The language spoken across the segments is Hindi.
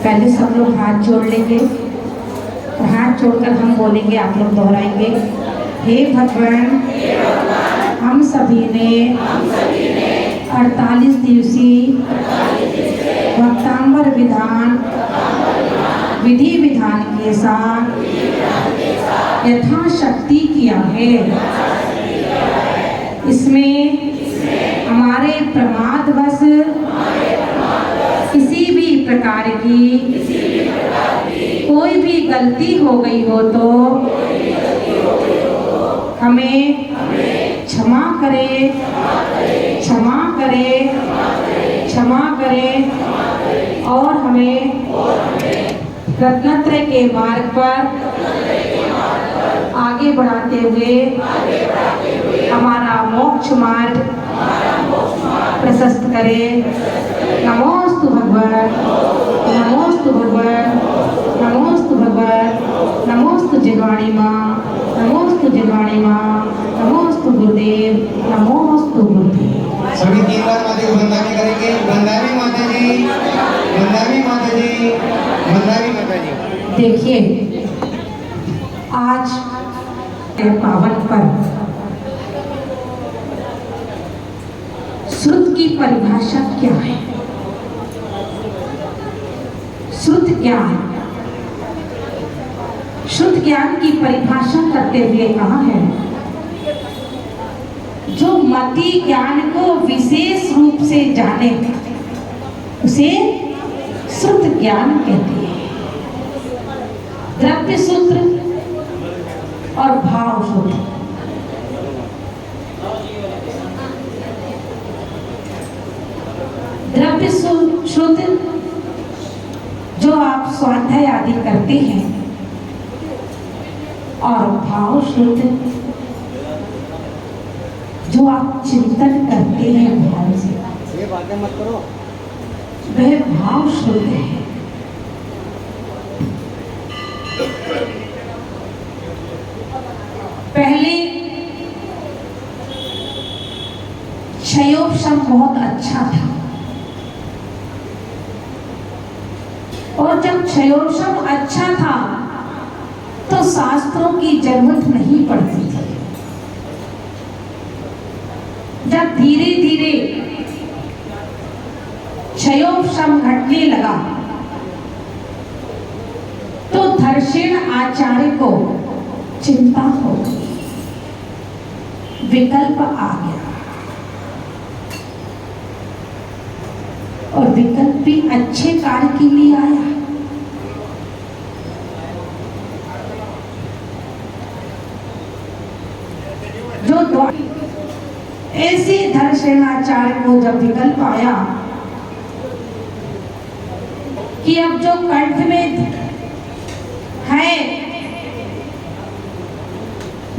पहले सब लोग हाथ जोड़ लेंगे और हाथ जोड़कर हम बोलेंगे, आप लोग दोहराएंगे। हे भगवान, हम सभी ने 48 दिवसीय भक्तांबर विधान विधि विधान के साथ यथाशक्ति किया है। इसमें हमारे प्रमादवश किसी भी प्रकार की कोई भी गलती हो गई हो तो हमें क्षमा करे, क्षमा करे, क्षमा करे और हमें रत्नत्रय के मार्ग पर आगे बढ़ाते हुए हमारा मोक्ष मार्ग प्रशस्त करे। नमोस्तु भगवान, नमोस्तु भगवान, नमोस्तु भगवान, नमोस्तु जिनवाणी माँ, नमोस्तु जिनवाणी माँ, नमोस्तु गुरुदेव, नमोस्तु गुरुदेव। सभी 3 बार माता को वंदना करेंगे। वंदना माता जी, वंदना माता जी, वंदना माता जी। देखिए, आज पावन पर्व श्रुत की परिभाषा क्या है? श्रुत ज्ञान, शुद्ध ज्ञान की परिभाषा करते हुए कहा है, जो मति ज्ञान को विशेष रूप से जाने उसे श्रुत ज्ञान कहते हैं। द्रव्य सूत्र और भाव सूत्र। द्रव्य सूत्र जो आप स्वाध्याय आदि करते हैं, और भाव सूत्र जो आप चिंतन करते हैं भाव से, ये बातें मत करो, वह भाव सूत्र है। पहले क्षयोपशम बहुत अच्छा था, और जब क्षयोपशम अच्छा था तो शास्त्रों की जरूरत नहीं पड़ती थी। जब धीरे धीरे क्षयोपशम घटने लगा तो धर्षण आचार्य को चिंता हो गई, विकल्प आ गया, और विकल्प भी अच्छे कार्य के लिए आया। जो ऐसे धर्षणाचार्य को जब विकल्प आया कि अब जो कंठ में है,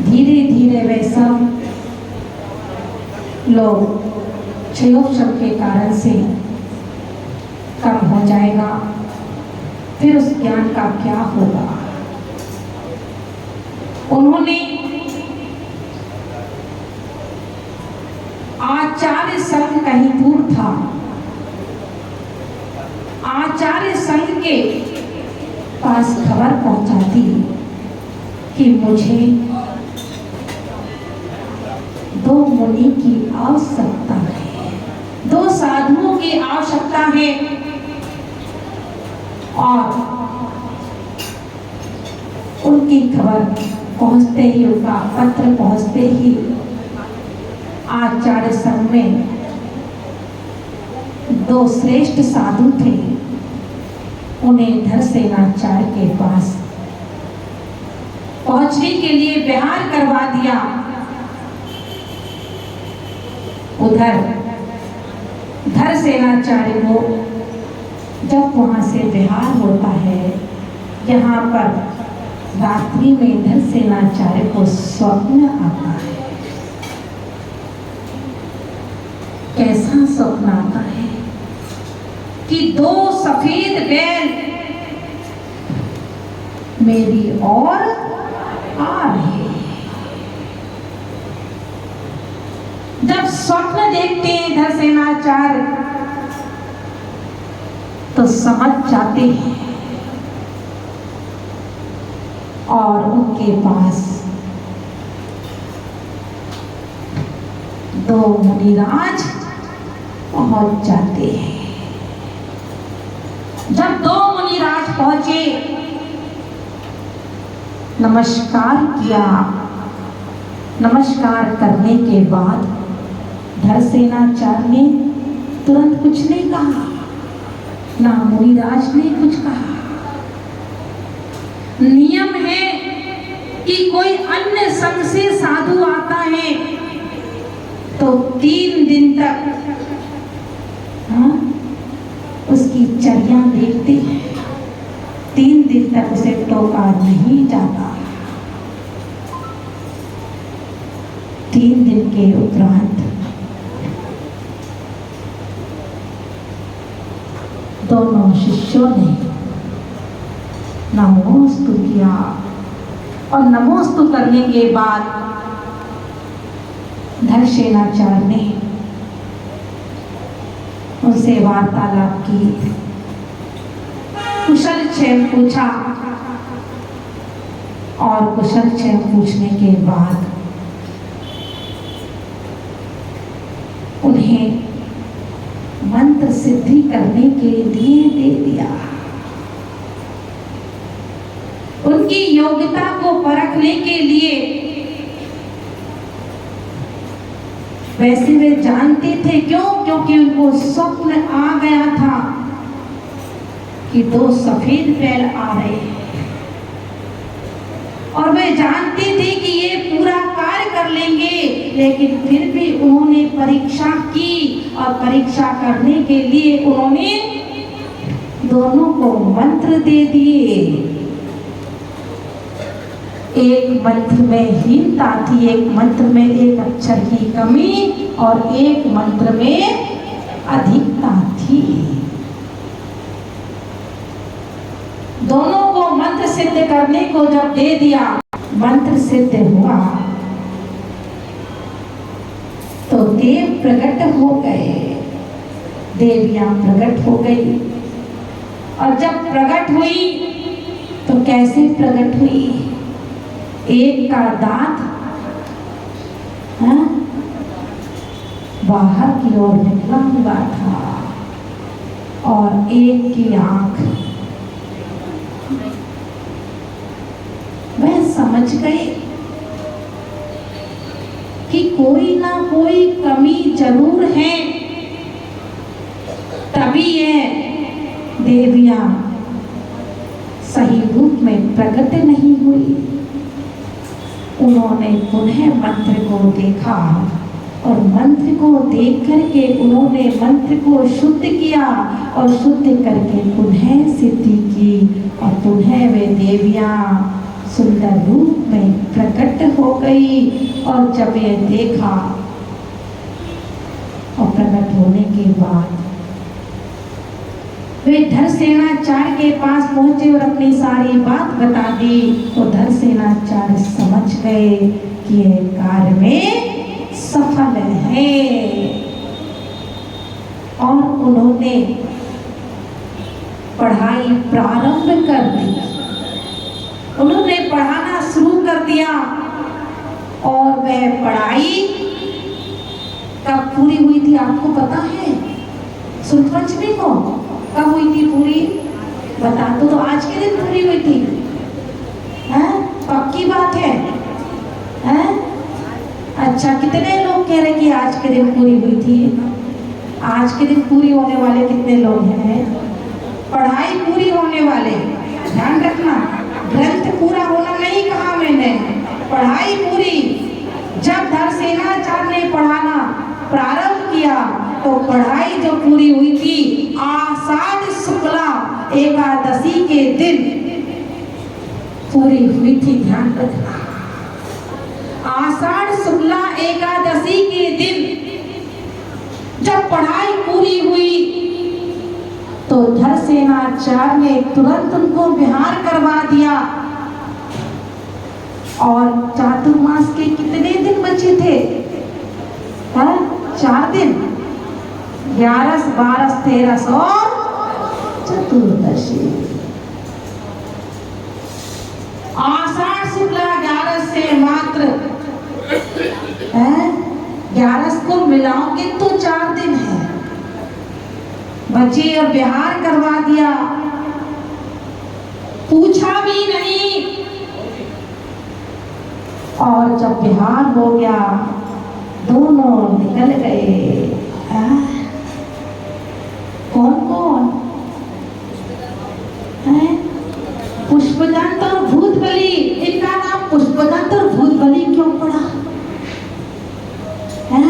धीरे धीरे वैसा लोग क्षयोपशम के कारण से कम हो जाएगा, फिर उस ज्ञान का क्या होगा। उन्होंने आचार्य संघ कहीं दूर था, आचार्य संघ के पास खबर पहुंचाती कि मुझे 2 मुनि की आवश्यकता है, 2 साधुओं की आवश्यकता है। और उनकी खबर पहुंचते ही, उनका पत्र पहुंचते ही आचार्य संघ में 2 श्रेष्ठ साधु थे, उन्हें धर्षणाचार्य के पास पहुंचने के लिए विहार करवा दिया। उधर धर्षणाचार्य को जब वहां से विहार होता है, यहाँ पर रात्रि में धर्षणाचार्य को स्वप्न आता है। कैसा स्वप्न आता है कि 2 सफेद बैल मेरी ओर आ रहे हैं। जब स्वप्न देखते हैं धर्षणाचार्य तो तो समझ जाते हैं और उनके पास दो मुनिराज पहुंच जाते हैं। जब दो मुनिराज पहुंचे, नमस्कार किया। नमस्कार करने के बाद धरसेनाचार्य ने तुरंत कुछ नहीं कहा, ना मुनिराज ने कुछ कहा। नियम है कि कोई अन्य संघ से साधु आता है तो 3 दिन तक उसकी चर्या देखते हैं। 3 दिन तक उसे टोका नहीं जाता। 3 दिन के उपरांत दोनों शिष्यों ने नमोस्तु किया और नमोस्तु करने के बाद धरसेनाचार्य ने उनसे वार्तालाप की, कुशल क्षेम पूछा और कुशल क्षेम पूछने के बाद उन्हें मंत्र सिद्धि करने के लिए दे दिया। उनकी योग्यता को परखने के लिए, वैसे वे जानते थे, क्यों? क्योंकि उनको स्वप्न आ गया था कि 2 सफेद बैल आ रहे हैं और वे जानते थे कि ये पूरा कार्य कर लेंगे, लेकिन फिर भी उन्होंने परीक्षा की और परीक्षा करने के लिए उन्होंने दोनों को मंत्र दे दिए। एक मंत्र में हीनता थी, एक मंत्र में एक अक्षर की कमी और एक मंत्र में अधिकता थी। दोनों को मंत्र सिद्ध करने को जब दे दिया, मंत्र सिद्ध हुआ तो देव प्रकट हो गए, देवियां प्रकट हो गई। और जब प्रकट हुई तो कैसे प्रकट हुई? एक का दांत बाहर की ओर निकला हुआ था और एक की आंख। मैं समझ गई कि कोई ना कोई कमी जरूर है, तभी ये देवियां सही रूप में प्रकट नहीं हुई। उन्होंने पुनः मंत्र को देखा और मंत्र को देख करके उन्होंने मंत्र को शुद्ध किया और शुद्ध करके पुनः सिद्धि की और पुनः वे देवियां सुंदर रूप में प्रकट हो गई। और जब ये देखा और प्रकट होने के बाद वे धरसेनाचार्य के पास पहुंचे और अपनी सारी बात बता दी। तो धरसेनाचार्य समझ गए कि ये कार्य में सफल है और उन्होंने पढ़ाई प्रारंभ कर दी। उन्होंने पढ़ाना शुरू कर दिया और वह पढ़ाई कब पूरी हुई थी आपको पता है? शुक्ल पंचमी को कब हुई थी पूरी? बता तो आज के दिन पूरी हुई थी। पक्की बात है? अच्छा, कितने लोग कह रहे कि आज के दिन पूरी हुई थी? आज के दिन पूरी होने वाले कितने लोग हैं? पढ़ाई पूरी होने वाले, ध्यान रखना, ग्रंथ पूरा होना नहीं कहा मैंने, पढ़ाई पूरी। जब धरसेनाचार्य ने पढ़ाना प्रारंभ किया तो पढ़ाई जो पूरी हुई थी आषाढ़ शुक्ला एकादशी के दिन पूरी हुई थी। ध्यान रखना, आषाढ़ शुक्ला एकादशी के दिन जब पढ़ाई पूरी हुई तो धरसेनाचार्य ने तुरंत उनको विहार करवा दिया। और चातुर्मास के कितने दिन बचे थे? 4 दिन, 11, 12, 13 और 14। चतुर्दशी। आषाढ़ शुक्ला 11 से मात्र 11 को मिलाओगे तो 4 दिन है। बच्चे और बिहार करवा दिया, पूछा भी नहीं, और जब बिहार हो गया दोनों निकल गए। कौन कौन है? पुष्पदंत और भूतबली। इनका नाम पुष्पदंत और भूतबली क्यों पड़ा है?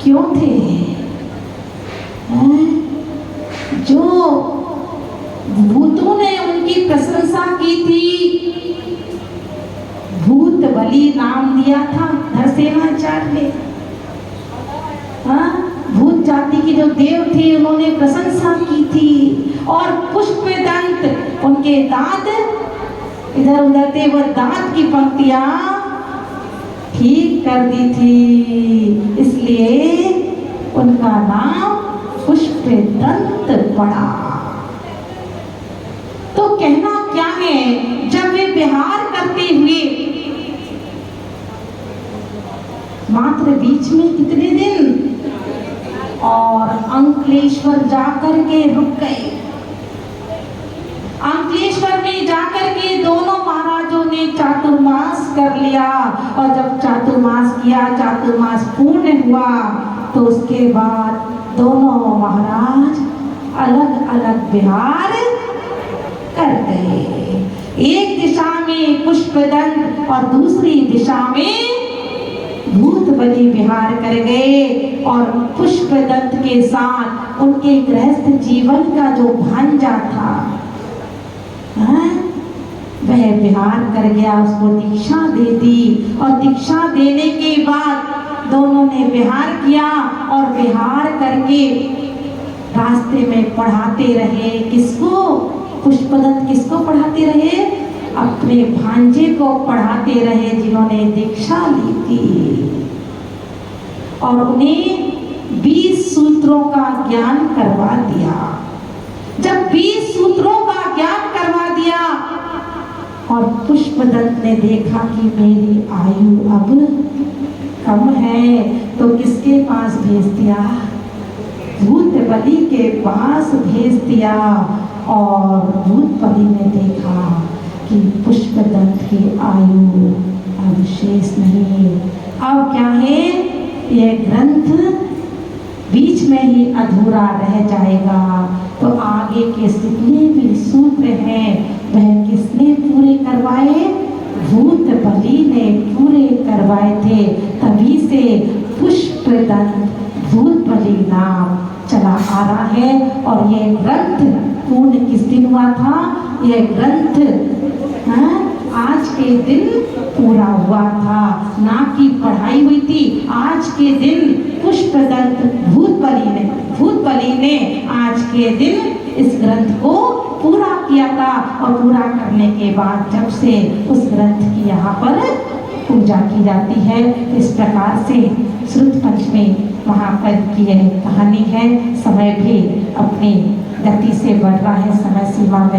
क्यों थे? जो भूतों ने उनकी प्रशंसा की थी, भूत बलि नाम दिया था नरसेनाचार्य ने। भूत जाति के जो देव थे उन्होंने प्रशंसा की थी, और पुष्पदंत उनके दांत इधर उधर थे, वो दांत की पंक्तियां ठीक कर दी थी, इसलिए उनका नाम पुष्पदंत पड़ा। तो कहना क्या है, जब वे विहार करते हुए मात्र बीच में कितने दिन और अंकलेश्वर जाकर के रुक गए। अंकलेश्वर में जाकर के दोनों महाराजों ने चातुर्मास कर लिया, और जब चातुर्मास किया, चातुर्मास पूर्ण हुआ, तो उसके बाद दोनों महाराज अलग अलग विहार कर गए। एक दिशा में पुष्पदंत और दूसरी दिशा में भूतबली विहार कर गए, और पुष्पदंत के साथ उनके गृहस्थ जीवन का जो भांजा था वह विहार कर गया, उसको दीक्षा दे दी, और दीक्षा देने के बाद दोनों ने विहार किया, और विहार करके रास्ते में पढ़ाते रहे। किसको? पुष्पदंत किसको पढ़ाते रहे? अपने भांजे को पढ़ाते रहे जिन्होंने दीक्षा ली थी, और उन्हें 20 सूत्रों का ज्ञान करवा दिया। जब 20 सूत्रों का ज्ञान करवा दिया, और पुष्पदंत ने देखा कि मेरी आयु अब कम है, तो किसके पास भेज दिया? भूतबली के पास भेज दिया, और भूतबली ने देखा कि पुष्पदंत की आयु अब शेष नहीं, अब क्या है, यह ग्रंथ बीच में ही अधूरा रह जाएगा। तो आगे के जितने भी सूत्र हैं वह किसने पूरे करवाए? भूतबली ने पूरे करवाए थे, तभी से पुष्पदंत भूतबली नाम चला आ रहा है। और यह ग्रंथ पूर्ण किस दिन हुआ था? यह ग्रंथ आज के दिन पूरा हुआ था, ना कि पढ़ाई हुई थी। आज के दिन पुष्पदंत भूतबली ने आज के दिन इस ग्रंथ को पूरा किया था, और पूरा करने के बाद जब से उस ग्रंथ की यहाँ पर पूजा की जाती है। इस प्रकार से श्रुत पंचमी महापर्व की यह कहानी है। समय भी अपनी गति से बढ़ रहा है, समय सीमा में